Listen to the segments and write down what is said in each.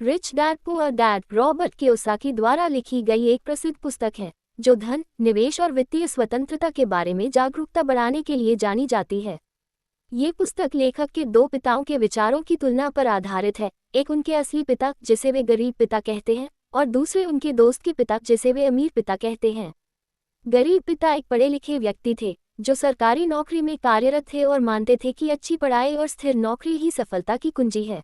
Rich dad poor dad Robert Kiyosaki द्वारा लिखी गई एक प्रसिद्ध पुस्तक है जो धन, निवेश और वित्तीय स्वतंत्रता के बारे में जागरूकता बढ़ाने के लिए जानी जाती है। ये पुस्तक लेखक के दो पिताओं के विचारों की तुलना पर आधारित है, एक उनके असली पिता जिसे वे गरीब पिता कहते हैं और दूसरे उनके दोस्त के पिता जिसे वे अमीर पिता कहते हैं। गरीब पिता एक पढ़े लिखे व्यक्ति थे जो सरकारी नौकरी में कार्यरत थे और मानते थे कि अच्छी पढ़ाई और स्थिर नौकरी ही सफलता की कुंजी है।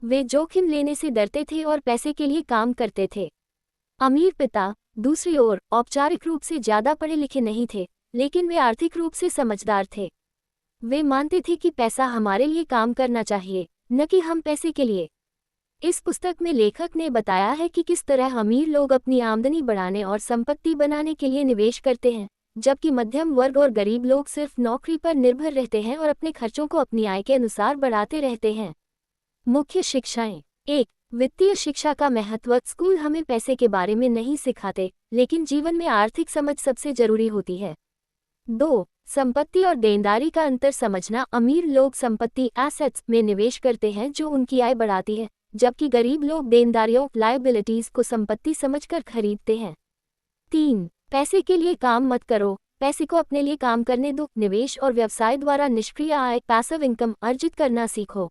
वे जोखिम लेने से डरते थे और पैसे के लिए काम करते थे। अमीर पिता दूसरी ओर औपचारिक रूप से ज्यादा पढ़े लिखे नहीं थे, लेकिन वे आर्थिक रूप से समझदार थे। वे मानते थे कि पैसा हमारे लिए काम करना चाहिए, न कि हम पैसे के लिए। इस पुस्तक में लेखक ने बताया है कि किस तरह अमीर लोग अपनी आमदनी बढ़ाने और संपत्ति बनाने के लिए निवेश करते हैं, जबकि मध्यम वर्ग और गरीब लोग सिर्फ नौकरी पर निर्भर रहते हैं और अपने खर्चों को अपनी आय के अनुसार बढ़ाते रहते हैं। मुख्य शिक्षाएं। 1. वित्तीय शिक्षा का महत्व। स्कूल हमें पैसे के बारे में नहीं सिखाते, लेकिन जीवन में आर्थिक समझ सबसे जरूरी होती है। 2. संपत्ति और देनदारी का अंतर समझना। अमीर लोग संपत्ति एसेट्स में निवेश करते हैं जो उनकी आय बढ़ाती है, जबकि गरीब लोग देनदारियों लायबिलिटीज को संपत्ति समझकर खरीदते हैं। 3. पैसे के लिए काम मत करो, पैसे को अपने लिए काम करने दो। निवेश और व्यवसाय द्वारा निष्क्रिय आय पैसिव इनकम अर्जित करना सीखो।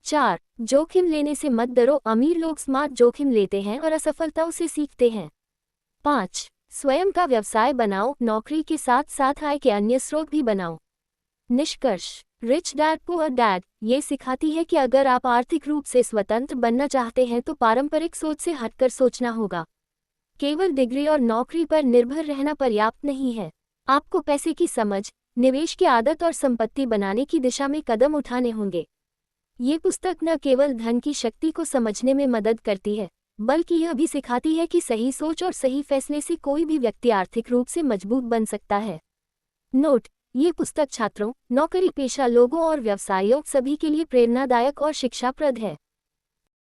4. जोखिम लेने से मत डरो। अमीर लोग स्मार्ट जोखिम लेते हैं और असफलताओं से सीखते हैं। 5. स्वयं का व्यवसाय बनाओ, नौकरी के साथ साथ आय के अन्य स्रोत भी बनाओ। निष्कर्ष। रिच डैड पुअर डैड ये सिखाती है कि अगर आप आर्थिक रूप से स्वतंत्र बनना चाहते हैं तो पारंपरिक सोच से हटकर सोचना होगा। केवल डिग्री और नौकरी पर निर्भर रहना पर्याप्त नहीं है। आपको पैसे की समझ, निवेश की आदत और संपत्ति बनाने की दिशा में कदम उठाने होंगे। ये पुस्तक न केवल धन की शक्ति को समझने में मदद करती है, बल्कि यह भी सिखाती है कि सही सोच और सही फैसले से कोई भी व्यक्ति आर्थिक रूप से मजबूत बन सकता है। नोट: ये पुस्तक छात्रों, नौकरी पेशा लोगों और व्यवसायियों सभी के लिए प्रेरणादायक और शिक्षाप्रद है।